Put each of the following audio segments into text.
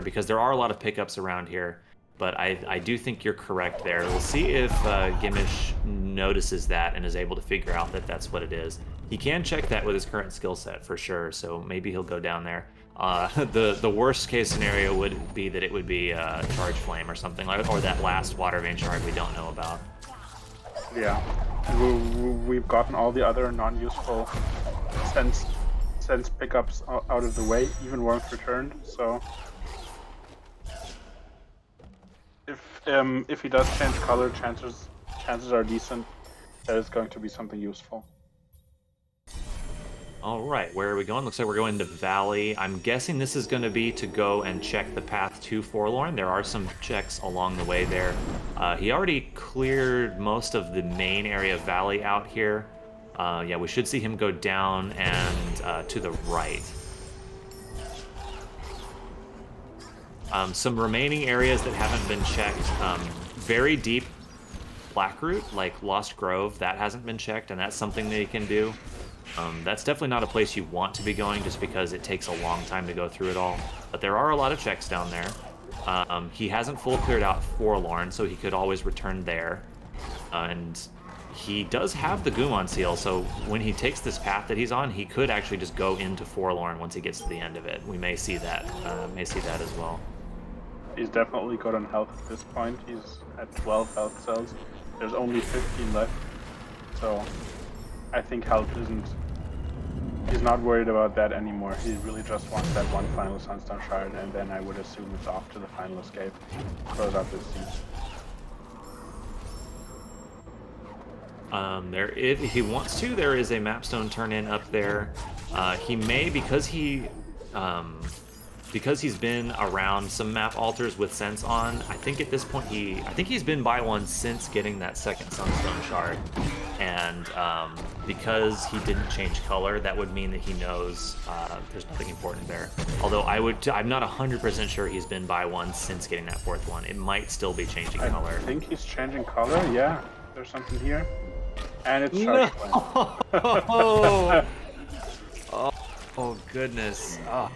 because there are a lot of pickups around here. But I do think you're correct there. We'll see if Gimich notices that and is able to figure out that that's what it is. He can check that with his current skill set for sure, so maybe he'll go down there. The worst case scenario would be that it would be Charge Flame or something like, or that last Water Vein Shard we don't know about. Yeah, we've gotten all the other non-useful sense pickups out of the way, even once returned. So if he does change color, chances are decent that it's going to be something useful. All right, where are we going? Looks like we're going to Valley. I'm guessing this is going to be to go and check the path to Forlorn. There are some checks along the way there. He already cleared most of the main area of Valley out here. Yeah, we should see him go down and to the right. Some remaining areas that haven't been checked. Very deep Blackroot, like Lost Grove, that hasn't been checked, and that's something that he can do. That's definitely not a place you want to be going just because it takes a long time to go through it all. But there are a lot of checks down there. He hasn't full cleared out Forlorn, so he could always return there. And he does have the Gumon seal, so when he takes this path that he's on, he could actually just go into Forlorn once he gets to the end of it. We may see that. As well. He's definitely good on health at this point. He's at 12 health cells. There's only 15 left, so I think health isn't... He's not worried about that anymore. He really just wants that one final Sunstone Shard, and then I would assume it's off to the final escape. Close out this siege. There, if he wants to, there is a Mapstone turn-in up there. He may, because he's been around some map altars with Sense on, I think at this point he's been by one since getting that second Sunstone Shard. And because he didn't change color, that would mean that he knows there's nothing important there. Although I'm not 100% sure he's been by one since getting that fourth one. It might still be changing color. I think he's changing color, yeah. There's something here. And it's Charge Flame. Oh goodness. Oh.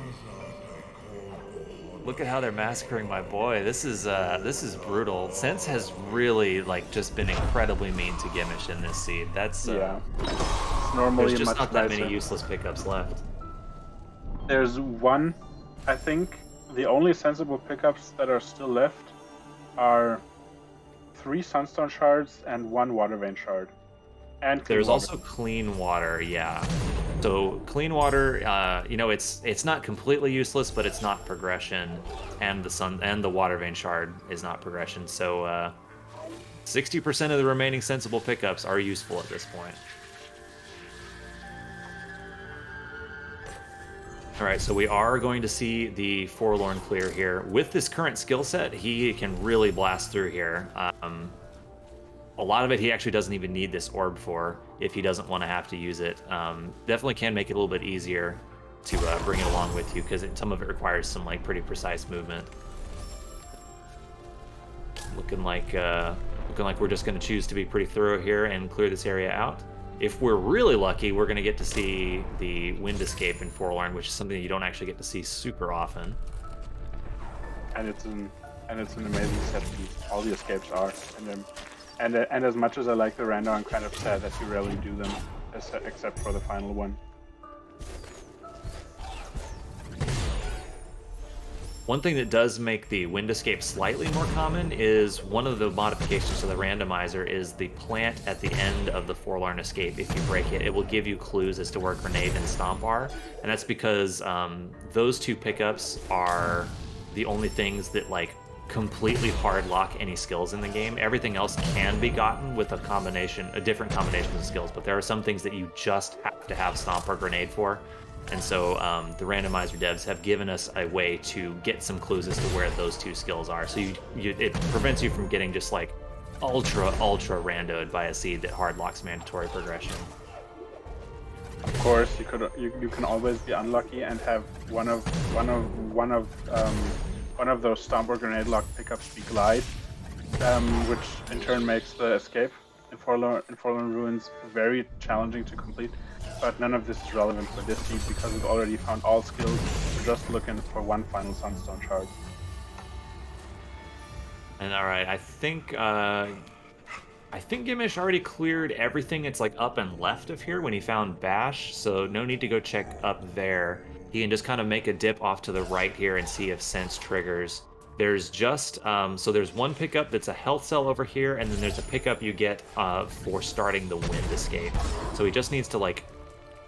Look at how they're massacring my boy. This is brutal. Sense has really just been incredibly mean to Gimich in this seed. That's yeah. It's normally there's just much not that nicer. many useless pickups left. There's one, I think the only sensible pickups that are still left are 3 Sunstone Shards and 1 Water Vein Shard. And there's also Clean Water, yeah. So Clean Water, it's not completely useless, but it's not progression, and the Water Vein Shard is not progression. So 60% of the remaining sensible pickups are useful at this point. All right, so we are going to see the Forlorn clear here. With this current skill set, he can really blast through here. A lot of it he actually doesn't even need this orb for if he doesn't want to have to use it. Definitely can make it a little bit easier to bring it along with you because some of it requires some pretty precise movement. Looking like we're just going to choose to be pretty thorough here and clear this area out. If we're really lucky, we're going to get to see the Wind Escape in Forlorn, which is something that you don't actually get to see super often. And it's an amazing set piece. All the escapes are, and as much as I like the rando, I'm kind of sad that you rarely do them, except for the final one. One thing that does make the Wind Escape slightly more common is one of the modifications to the randomizer is the plant at the end of the Forlorn Escape. If you break it, it will give you clues as to where Grenade and Stomp are, and that's because those 2 pickups are the only things that completely hard lock any skills in the game. Everything else can be gotten with a different combination of skills, but there are some things that you just have to have Stomp or Grenade for. And so the randomizer devs have given us a way to get some clues as to where those 2 skills are. So it prevents you from getting just ultra randoed by a seed that hard locks mandatory progression. Of course, you can always be unlucky and have one of those Stomp or Grenade lock pickups be Glide, which in turn makes the escape in Forlorn Ruins very challenging to complete. But none of this is relevant for this seed because we've already found all skills just looking for one final Sunstone shard. And all right, I think Gimich already cleared everything that's like up and left of here when he found Bash, so no need to go check up there. He can just kind of make a dip off to the right here and see if Sense triggers. There's just, so there's one pickup that's a health cell over here, and then there's a pickup you get for starting the wind escape. So he just needs to like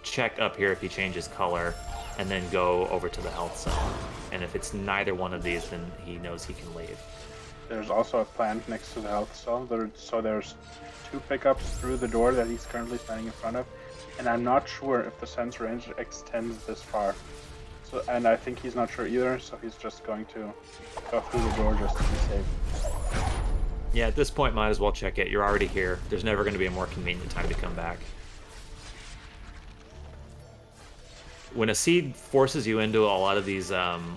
check up here if he changes color, and then go over to the health cell. And if it's neither one of these, then he knows he can leave. There's also a plant next to the health cell. So there's 2 pickups through the door that he's currently standing in front of, and I'm not sure if the sense range extends this far. So, and I think he's not sure either, so he's just going to go through the door just to be safe. Yeah, at this point, might as well check it. You're already here. There's never going to be a more convenient time to come back. When a seed forces you into a lot of these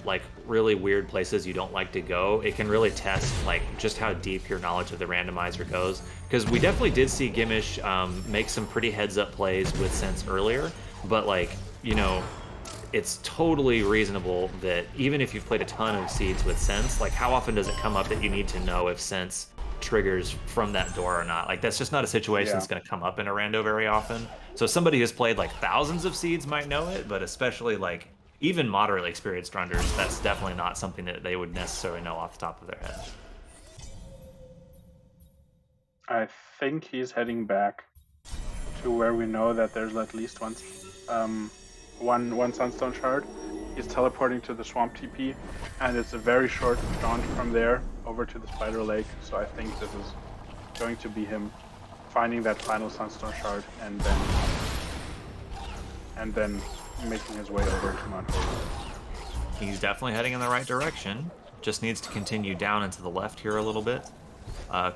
like really weird places you don't like to go, it can really test like just how deep your knowledge of the randomizer goes. Because we definitely did see Gimich make some pretty heads-up plays with Sense earlier, but like, you know, it's totally reasonable that even if you've played a ton of seeds with Sense, like how often does it come up that you need to know if Sense triggers from that door or not? Like that's just not a situation that's going to come up in a rando very often. So somebody who's played like thousands of seeds might know it, but especially like even moderately experienced runners, that's definitely not something that they would necessarily know off the top of their head. I think he's heading back to where we know that there's at least one Sunstone shard. He's teleporting to the Swamp TP, and it's a very short jaunt from there over to the Spider Lake, so I think this is going to be him finding that final Sunstone shard and then making his way over to Mount Hope. He's definitely heading in the right direction. Just needs to continue down and to the left here a little bit.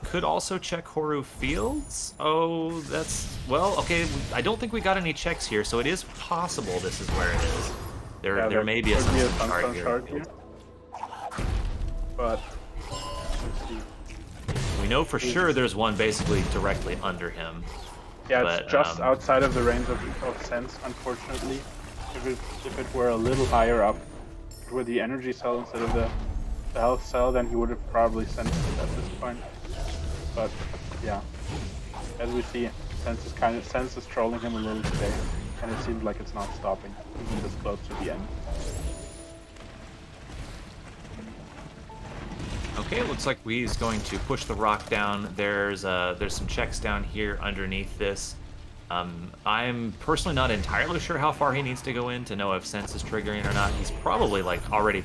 Could also check Horu Fields. Oh, that's... Well, okay, I don't think we got any checks here, so it is possible this is where it is. There may be a Sunstone shard here. But, let's see. We know for sure there's one basically directly under him. Yeah, but, it's just outside of the range of Sense, unfortunately. If it were a little higher up, if it were the energy cell instead of the health cell, then he would have probably sensed it at this point. But yeah, as we see, Sense is trolling him a little today, and it seems like it's not stopping, even this close to the end. Okay, looks like he's going to push the rock down. There's some checks down here underneath this. I'm personally not entirely sure how far he needs to go in to know if Sense is triggering or not. He's probably like already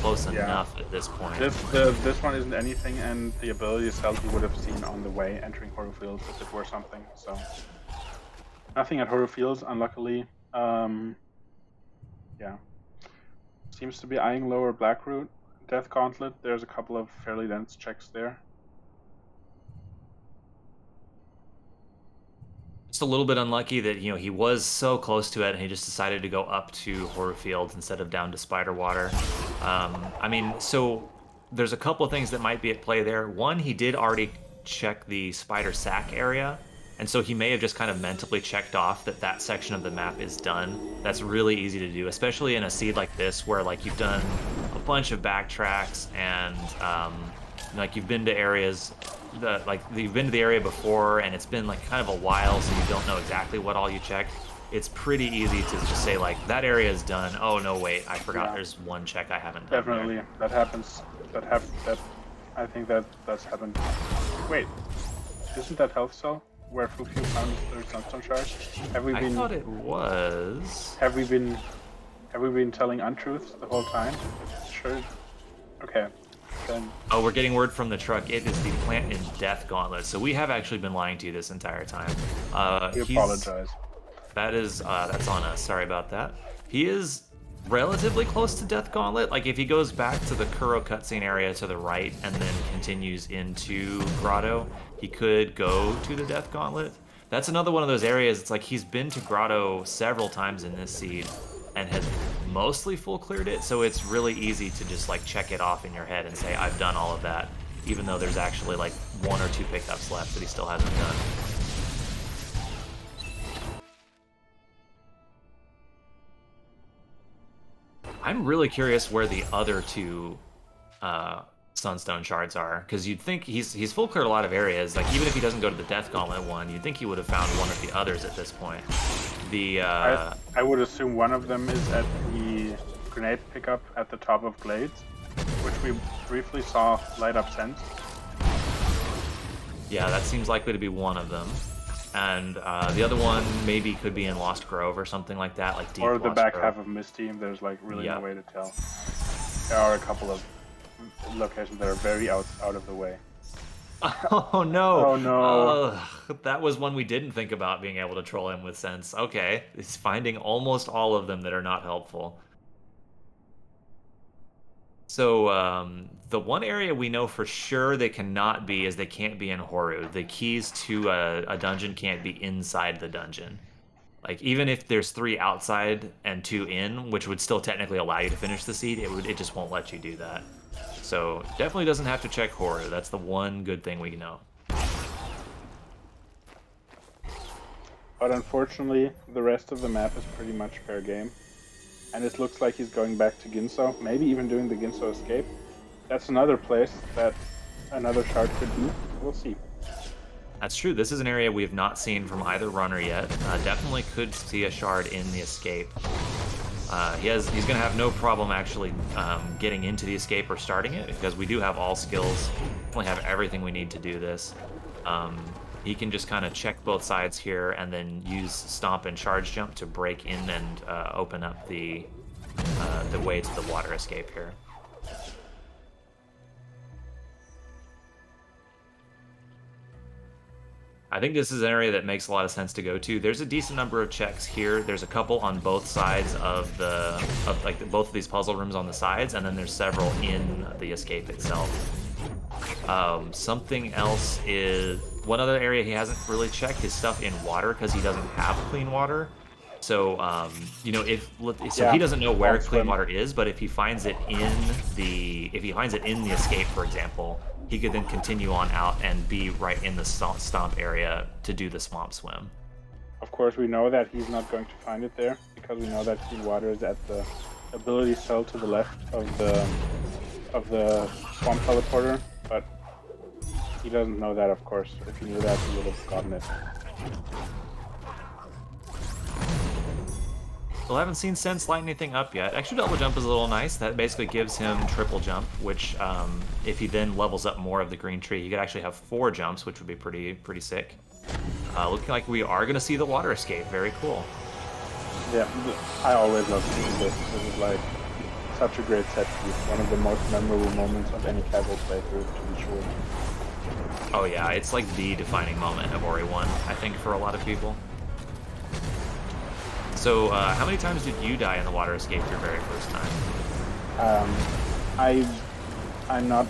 close enough at this point. This one isn't anything, and the ability cell he would have seen on the way entering Horu Fields if it were something. So nothing at Horu Fields, unluckily. Yeah, seems to be eyeing lower Blackroot. Death Gauntlet, there's a couple of fairly dense checks there. Just a little bit unlucky that, you know, he was so close to it and he just decided to go up to Horu Fields instead of down to Spider Water. I mean, so there's a couple of things that might be at play there. One, he did already check the Spider Sack area, and so he may have just kind of mentally checked off that that section of the map is done. That's really easy to do, especially in a seed like this where like you've done a bunch of backtracks and like you've been to areas that like you've been to the area before and it's been like kind of a while, so you don't know exactly what all you checked. It's pretty easy to just say like that area is done. Oh no, wait, I forgot there's one check I haven't done. Definitely, there. that happens. I think that's happened. Wait, isn't that health cell where Foopyo found their Sunstone shard? I thought it was. Have we been telling untruths the whole time? Sure. Okay. Then. Oh, we're getting word from the truck. It is the plant in Death Gauntlet. So we have actually been lying to you this entire time. We apologize. That's on us. Sorry about that. He is relatively close to Death Gauntlet. Like if he goes back to the Kuro cutscene area to the right and then continues into Grotto, he could go to the Death Gauntlet. That's another one of those areas. It's like he's been to Grotto several times in this seed and has mostly full cleared it, so it's really easy to just like check it off in your head and say I've done all of that, even though there's actually like 1 or 2 pickups left that he still hasn't done. I'm really curious where the other two Sunstone shards are, because you'd think he's full cleared a lot of areas. Like even if he doesn't go to the Death Gauntlet one, you'd think he would have found one of the others at this point. The I would assume one of them is at the grenade pickup at the top of Glades, which we briefly saw light up Sense. Yeah, that seems likely to be one of them. And the other one maybe could be in Lost Grove or something like that, like deep Or the Lost back Grove. half of Misty. There's like really Yep. no way to tell. There are a couple of locations that are very out of the way. Oh no! Oh no! That was one we didn't think about being able to troll him with sense. Okay, it's finding almost all of them that are not helpful. So the one area we know for sure they cannot be is they can't be in Horu. The keys to a dungeon can't be inside the dungeon. Like even if there's 3 outside and 2 in, which would still technically allow you to finish the seed, it just won't let you do that. So definitely doesn't have to check Horu. That's the one good thing we know. But unfortunately, the rest of the map is pretty much fair game. And it looks like he's going back to Ginso, maybe even doing the Ginso escape. That's another place that another shard could be. We'll see. That's true. This is an area we have not seen from either runner yet. Definitely could see a shard in the escape. He's going to have no problem actually getting into the escape or starting it, because we do have all skills. Definitely have everything we need to do this. He can just kind of check both sides here and then use Stomp and Charge Jump to break in and open up the way to the water escape here. I think this is an area that makes a lot of sense to go to. There's a decent number of checks here. There's a couple on both sides of both of these puzzle rooms on the sides, and then there's several in the escape itself. Something else is one other area he hasn't really checked his stuff in water because he doesn't have clean water. So you know, he doesn't know where clean water is, but if he finds it in the escape, for example, he could then continue on out and be right in the stomp area to do the swamp swim. Of course, we know that he's not going to find it there because we know that clean water is at the ability cell to the left of the swamp teleporter, but he doesn't know that, of course. If he knew that, he would have gotten it. Still haven't seen Sense light anything up yet. Extra double jump is a little nice. That basically gives him triple jump, which if he then levels up more of the green tree, he could actually have 4 jumps, which would be pretty sick. Looking like we are going to see the water escape. Very cool. Yeah, I always love seeing this. This is like such a great set piece. One of the most memorable moments of any casual playthrough, to be sure. Oh yeah, it's like the defining moment of Ori 1, I think, for a lot of people. So, how many times did you die in the water escape your very first time? I'm not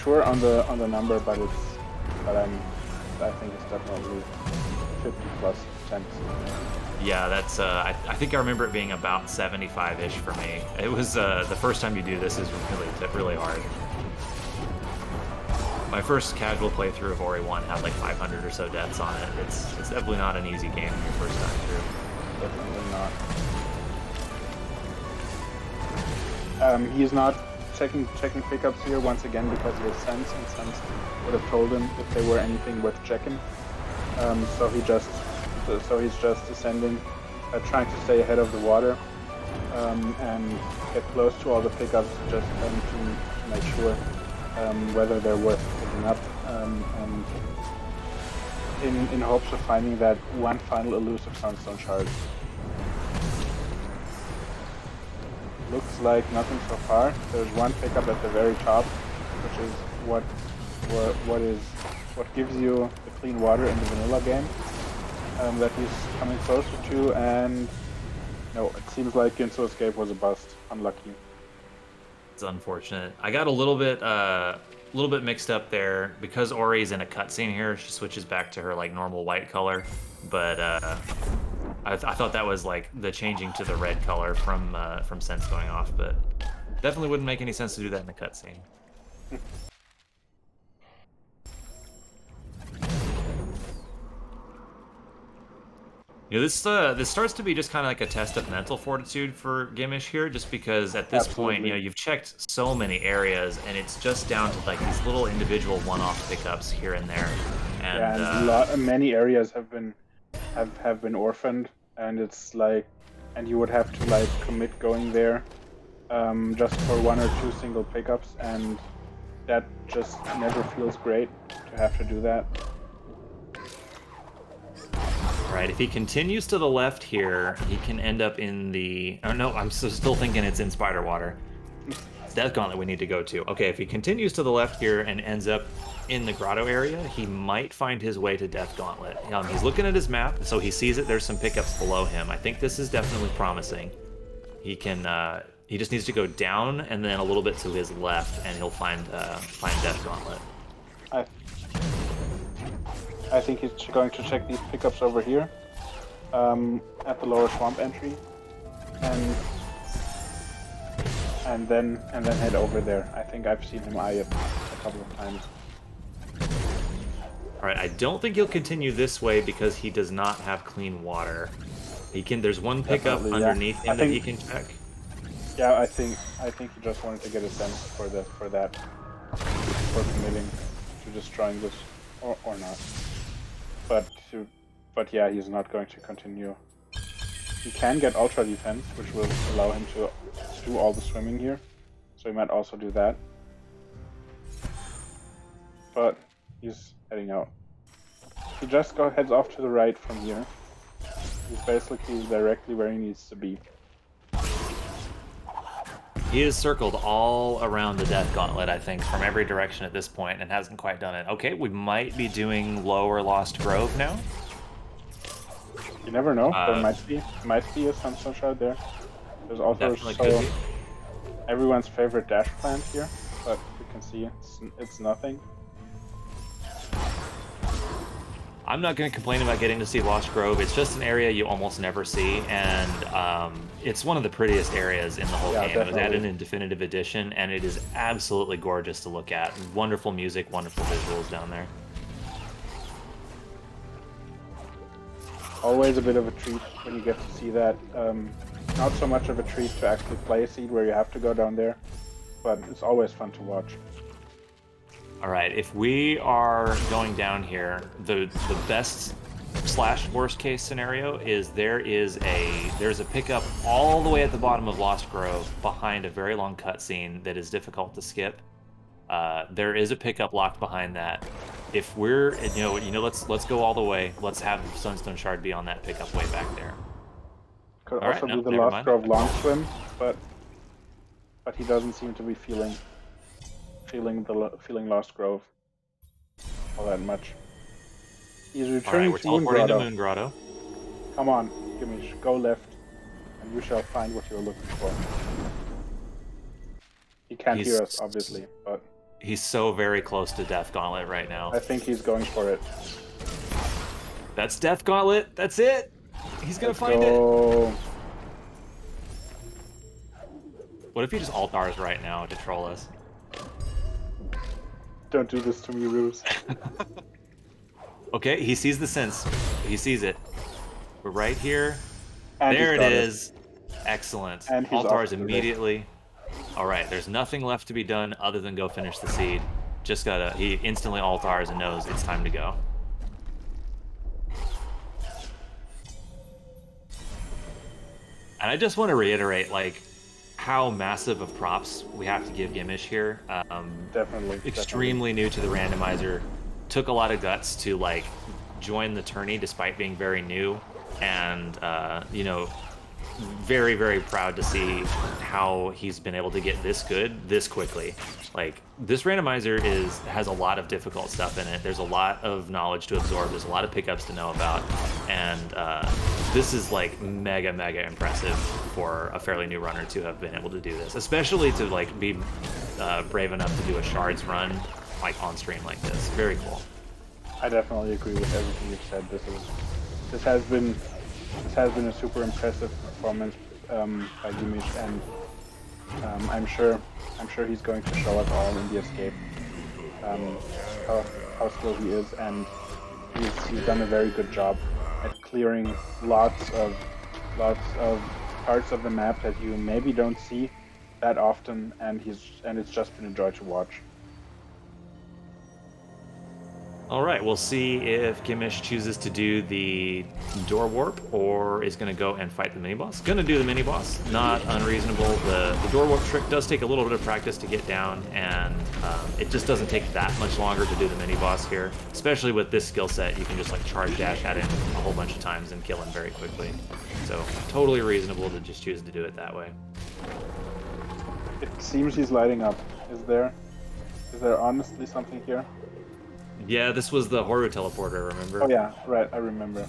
sure on the number, but I think it's definitely 50 plus attempts. Yeah, that's I think I remember it being about 75-ish for me. It was the first time you do this is really hard. My first casual playthrough of Ori 1 had like 500 or so deaths on it. It's definitely not an easy game your first time through. Definitely not. He's not checking pickups here once again because he has Sense, and Sense would have told him if there were anything worth checking. So he's just ascending, trying to stay ahead of the water and get close to all the pickups, just to make sure whether they're worth picking up, and in hopes of finding that one final elusive Sunstone shard. Looks like nothing so far. There's one pickup at the very top, which is what gives you the clean water in the vanilla game that he's coming closer to, and no, it seems like Ginso escape was a bust. Unlucky. It's unfortunate. I got a little bit mixed up there because Ori's in a cutscene here. She switches back to her like normal white color, but I thought that was like the changing to the red color from Sense going off, but definitely wouldn't make any sense to do that in the cutscene. You know, this starts to be just kind of like a test of mental fortitude for Gimich here, just because at this point, you know, you've checked so many areas, and it's just down to like these little individual one-off pickups here and there. And, yeah, and many areas have been orphaned, and it's like, and you would have to like commit going there, just for 1 or 2 single pickups, and that just never feels great to have to do that. Right, if he continues to the left here, he can end up in the... Oh, no, I'm still thinking it's in Spider Water. It's Death Gauntlet we need to go to. Okay, if he continues to the left here and ends up in the grotto area, he might find his way to Death Gauntlet. He's looking at his map, so he sees that there's some pickups below him. I think this is definitely promising. He can... he just needs to go down and then a little bit to his left, and he'll find Death Gauntlet. I think he's going to check these pickups over here, at the lower swamp entry, and then head over there. I think I've seen him eye it a couple of times. All right, I don't think he'll continue this way because he does not have clean water. He can. There's one pickup underneath him that he can check. Yeah, I think he just wanted to get a sense for that before committing to destroying this or not. But yeah, he's not going to continue. He can get ultra defense, which will allow him to do all the swimming here. So he might also do that. But he's heading out. He just heads off to the right from here. He's basically directly where he needs to be. He is circled all around the Death Gauntlet, I think, from every direction at this point, and hasn't quite done it. Okay, we might be doing Lower Lost Grove now. You never know. There might be a Sunstone Shard there. There's also everyone's favorite dash plant here, but you can see it's nothing. I'm not going to complain about getting to see Lost Grove. It's just an area you almost never see, and it's one of the prettiest areas in the whole game. Definitely. It was added in Definitive Edition, and it is absolutely gorgeous to look at. Wonderful music, wonderful visuals down there. Always a bit of a treat when you get to see that. Not so much of a treat to actually play a seed where you have to go down there, but it's always fun to watch. All right, if we are going down here, the best / worst case scenario is there's a pickup all the way at the bottom of Lost Grove behind a very long cutscene that is difficult to skip. There is a pickup locked behind that. If we're let's go all the way. Let's have Sunstone Shard be on that pickup way back there. Could also be the Lost Grove long swim, but he doesn't seem to be feeling Lost Grove all that much. He's returning to Moon Grotto. Come on, Gimich, go left, and you shall find what you're looking for. He can't hear us, obviously, but he's so very close to Death Gauntlet right now. I think he's going for it. That's Death Gauntlet. That's it. He's gonna find it. What if he just altars right now to troll us? Don't do this to me, Ruse. Okay, he sees the sense. He sees it. We're right here. And there it is. Excellent. And altars immediately. All right, there's nothing left to be done other than go finish the seed. He instantly altars and knows it's time to go. And I just want to reiterate, like, how massive of props we have to give Gimich here. Definitely. Extremely new to the randomizer. Took a lot of guts to like join the tourney despite being very new, and very, very proud to see how he's been able to get this good this quickly. Like, this randomizer has a lot of difficult stuff in it. There's a lot of knowledge to absorb. There's a lot of pickups to know about, and this is like mega impressive for a fairly new runner to have been able to do this, especially to like be brave enough to do a shards run like on stream like this. Very cool. I definitely agree with everything you've said. This has been a super impressive performance by Gimich, and I'm sure he's going to show us all in the escape how skilled he is, and he's done a very good job at clearing lots of parts of the map that you maybe don't see that often, and it's just been a joy to watch. All right, we'll see if Gimich chooses to do the door warp or is going to go and fight the mini boss. Going to do the mini boss, not unreasonable. The door warp trick does take a little bit of practice to get down, and it just doesn't take that much longer to do the mini boss here. Especially with this skill set, you can just like charge dash at him a whole bunch of times and kill him very quickly. So totally reasonable to just choose to do it that way. It seems he's lighting up. Is there honestly something here? Yeah, this was the Horu teleporter, remember? Oh yeah, right, I remember.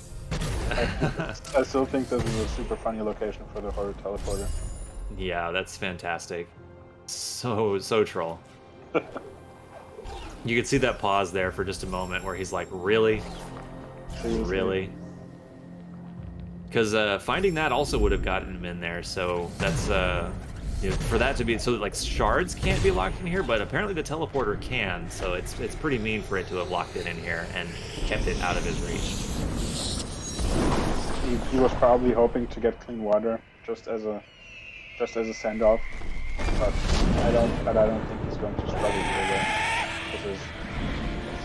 I still think this is a super funny location for the Horu teleporter. Yeah, that's fantastic. So troll. You could see that pause there for just a moment where he's like, really? Seriously? Really? Because finding that also would have gotten him in there, so that's... you know, for that to be so that like shards can't be locked in here, but apparently the teleporter can, so it's pretty mean for it to have locked it in here and kept it out of his reach. He was probably hoping to get clean water just as a send off, but I don't think he's going to struggle here. This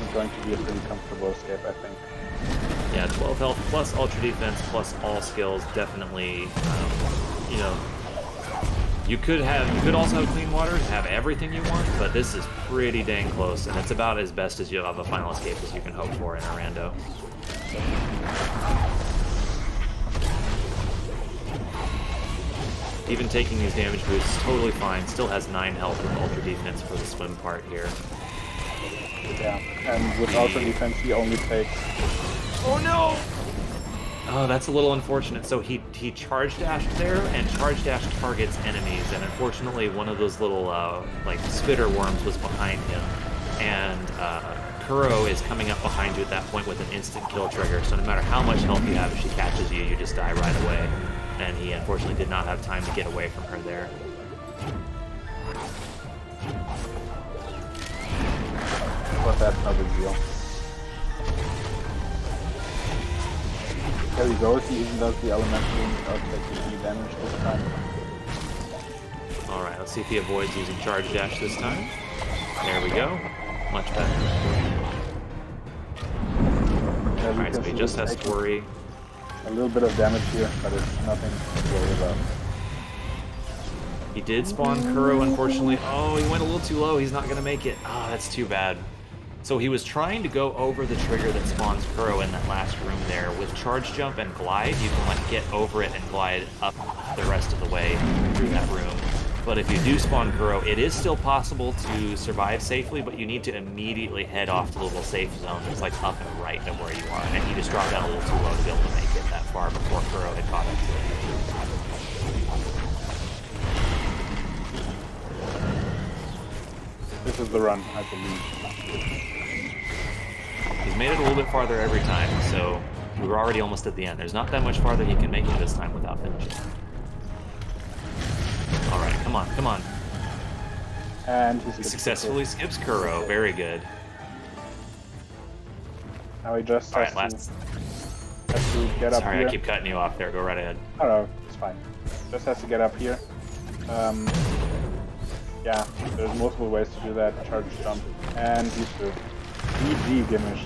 is going to be a pretty comfortable escape, I think. Yeah, 12 health plus ultra defense plus all skills, definitely. You know. You could also have clean water, have everything you want, but this is pretty dang close, and it's about as best as you'll have a final escape as you can hope for in a rando. Even taking these damage boosts is totally fine, still has 9 health with ultra defense for the swim part here. Yeah, and with ultra defense he only takes... Oh no! Oh, that's a little unfortunate. So he charge dashed there, and charge dash targets enemies, and unfortunately one of those little like spitter worms was behind him, and Kuro is coming up behind you at that point with an instant kill trigger. So no matter how much health you have, if she catches you, you just die right away. And he unfortunately did not have time to get away from her there. But that's no big deal. There he goes, he even does the elemental without taking any damage this time. Alright, let's see if he avoids using charge dash this time. There we go. Much better. Alright, so he just has to worry. A little bit of damage here, but it's nothing to worry about. He did spawn Kuro, unfortunately. Oh, he went a little too low. He's not going to make it. Oh, that's too bad. So he was trying to go over the trigger that spawns Kuro in that last room there. With charge jump and glide, you can like get over it and glide up the rest of the way through that room. But if you do spawn Kuro, it is still possible to survive safely, but you need to immediately head off to the little safe zone that's like up and right of where you are. And he just dropped down a little too low to be able to make it that far before Kuro had caught up to it. This is the run, I believe. He's made it a little bit farther every time, so we were already almost at the end. There's not that much farther he can make it this time without finishing. Alright, come on, come on. And he successfully skips Kuro. Very good. Now he just has to get up here. Sorry, I keep cutting you off there. Go right ahead. Oh no, it's fine. Just has to get up here. Yeah, there's multiple ways to do that. Charge jump. And he's through. GG, Gimich.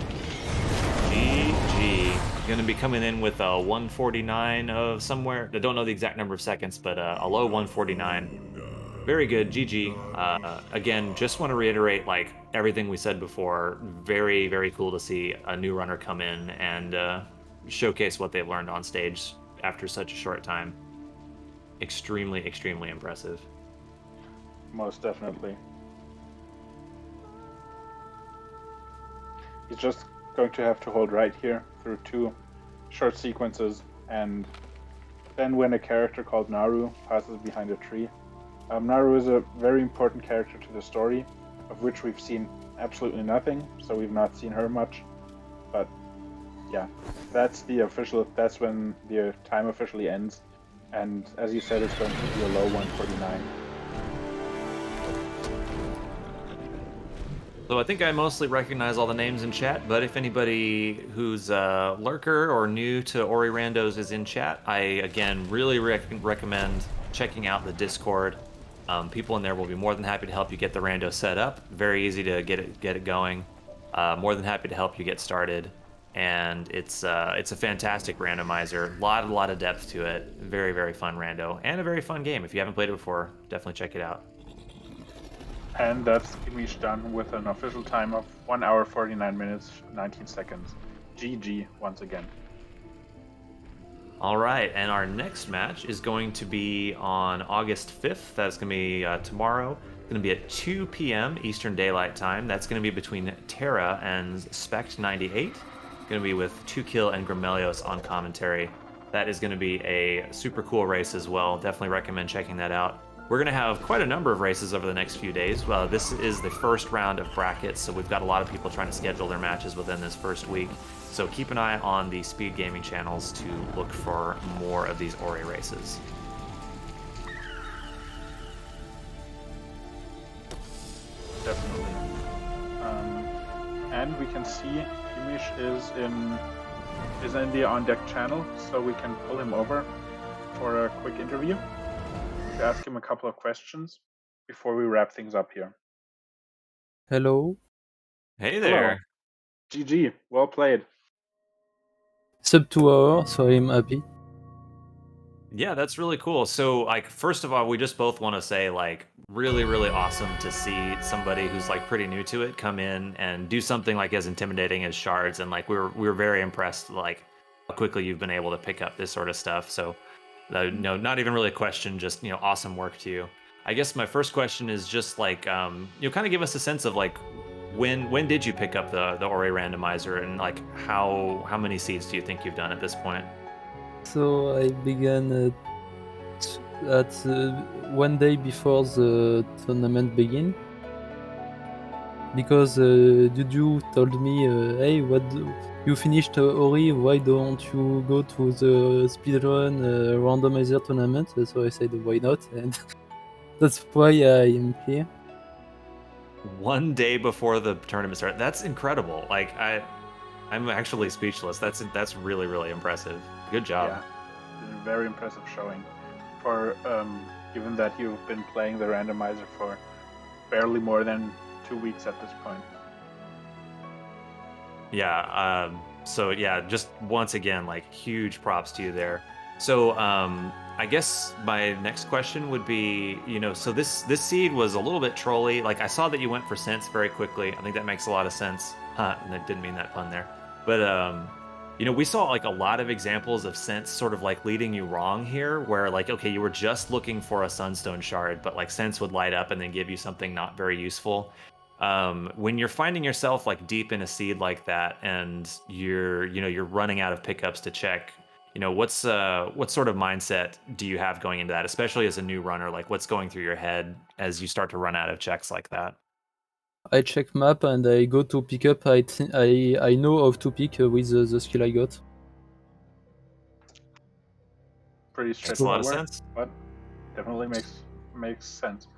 GG. Gonna be coming in with a 149 of somewhere. I don't know the exact number of seconds, but a low 149. Very good, GG. Again, just want to reiterate like everything we said before. Very, very cool to see a new runner come in and showcase what they've learned on stage after such a short time. Extremely, extremely impressive. Most definitely. He's just going to have to hold right here through 2 short sequences, and then when a character called Naru passes behind a tree. Naru is a very important character to the story, of which we've seen absolutely nothing, so we've not seen her much. But yeah, that's when the time officially ends, and as you said, it's going to be a low 149. So I think I mostly recognize all the names in chat, but if anybody who's a lurker or new to Ori Randos is in chat, I again really recommend checking out the Discord. People in there will be more than happy to help you get the rando set up. Very easy to get it going. More than happy to help you get started, and it's a fantastic randomizer. Lot of depth to it. Very fun rando and a very fun game. If you haven't played it before, definitely check it out. And that's gimich done with an official time of 1 hour 49 minutes 19 seconds. GG once again. All right, and our next match is going to be on August 5th. That's going to be tomorrow. It's going to be at 2 p.m. Eastern Daylight Time. That's going to be between Terra and Spect98. Going to be with 2Kill and Grimelios on commentary. That is going to be a super cool race as well. Definitely recommend checking that out. We're going to have quite a number of races over the next few days. This is the first round of brackets, so we've got a lot of people trying to schedule their matches within this first week. So keep an eye on the SpeedGaming channels to look for more of these Ori races. Definitely. And we can see gimich is in the on deck channel, so we can pull him over for a quick interview to ask him a couple of questions before we wrap things up here. Hello. Hey there. Hello. GG. Well played. Sub 2 hours, so I'm happy. Yeah, that's really cool. So, like, first of all, we just both want to say, like, really awesome to see somebody who's like pretty new to it come in and do something like as intimidating as shards. And like, we were very impressed, like, how quickly you've been able to pick up this sort of stuff. So, no, not even really a question, just awesome work to you. I guess my first question is just like, kind of give us a sense of like, when did you pick up the Ori randomizer, and like how many seeds do you think you've done at this point? So I began at 1 day before the tournament begin, because Juju told me, hey, you finished Ori, why don't you go to the speedrun randomizer tournament? So I said, why not? And that's why I am here. 1 day before the tournament started. That's incredible. Like I'm actually speechless. That's really impressive. Good job. Yeah, very impressive showing. For given that you've been playing the randomizer for barely more than 2 weeks at this point. Yeah. So yeah, just once again, like huge props to you there. So I guess my next question would be, so this seed was a little bit trolly. Like I saw that you went for sense very quickly. I think that makes a lot of sense. And I didn't mean that pun there. But we saw like a lot of examples of sense sort of like leading you wrong here, where like, okay, you were just looking for a sunstone shard, but like sense would light up and then give you something not very useful. When you're finding yourself like deep in a seed like that, and you're running out of pickups to check, what sort of mindset do you have going into that, especially as a new runner? Like what's going through your head as you start to run out of checks like that? I check map and I go to pick up. I know how to pick with the skill I got. Pretty Makes a lot of straightforward, sense. but definitely makes sense.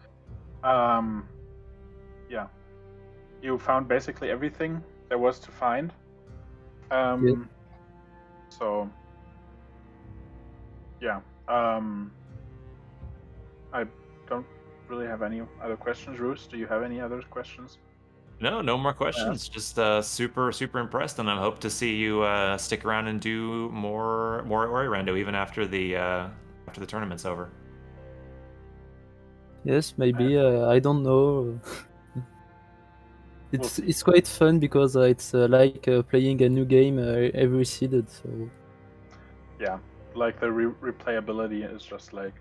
Yeah, you found basically everything there was to find. Yeah. So yeah, I don't really have any other questions. Roos, do you have any other questions? No more questions. Just super impressed, and I hope to see you stick around and do more Ori Rando even after the tournament's over. Yes, maybe. I don't know. It's quite fun because it's like playing a new game every seeded. So Yeah, like the replayability is just like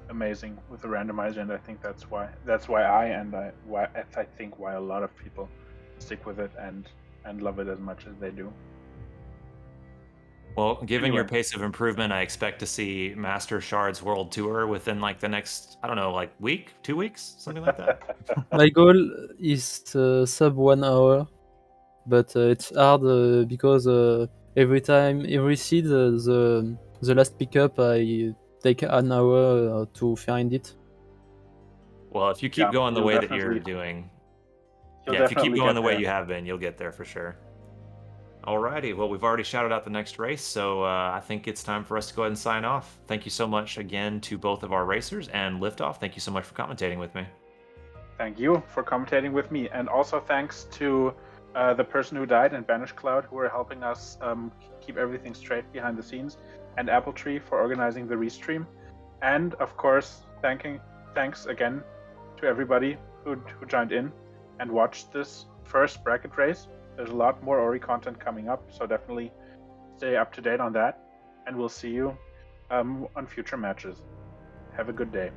amazing with the randomizer, and I think that's why I think why a lot of people stick with it and love it as much as they do. Well, given your Anyway. pace of improvement, I expect to see Master Shards World Tour within like the next, I don't know, like week, 2 weeks, something like that. my goal is sub 1 hour, but it's hard because every seed the last pickup I take an hour to find it. Well, if you keep Yeah, going the you'll way that you're definitely doing, You'll Yeah, if you keep definitely going get the way there. you have been, you'll get there for sure. Alrighty, well, we've already shouted out the next race, so I think it's time for us to go ahead and sign off. Thank you so much again to both of our racers, and Liftoff, thank you so much for commentating with me. Thank you for commentating with me, and also thanks to the person who died and Banish Cloud, who are helping us keep everything straight behind the scenes, and Apple Tree for organizing the restream, and of course, thanks again to everybody who joined in and watched this first bracket race. There's a lot more Ori content coming up, so definitely stay up to date on that, and we'll see you on future matches. Have a good day.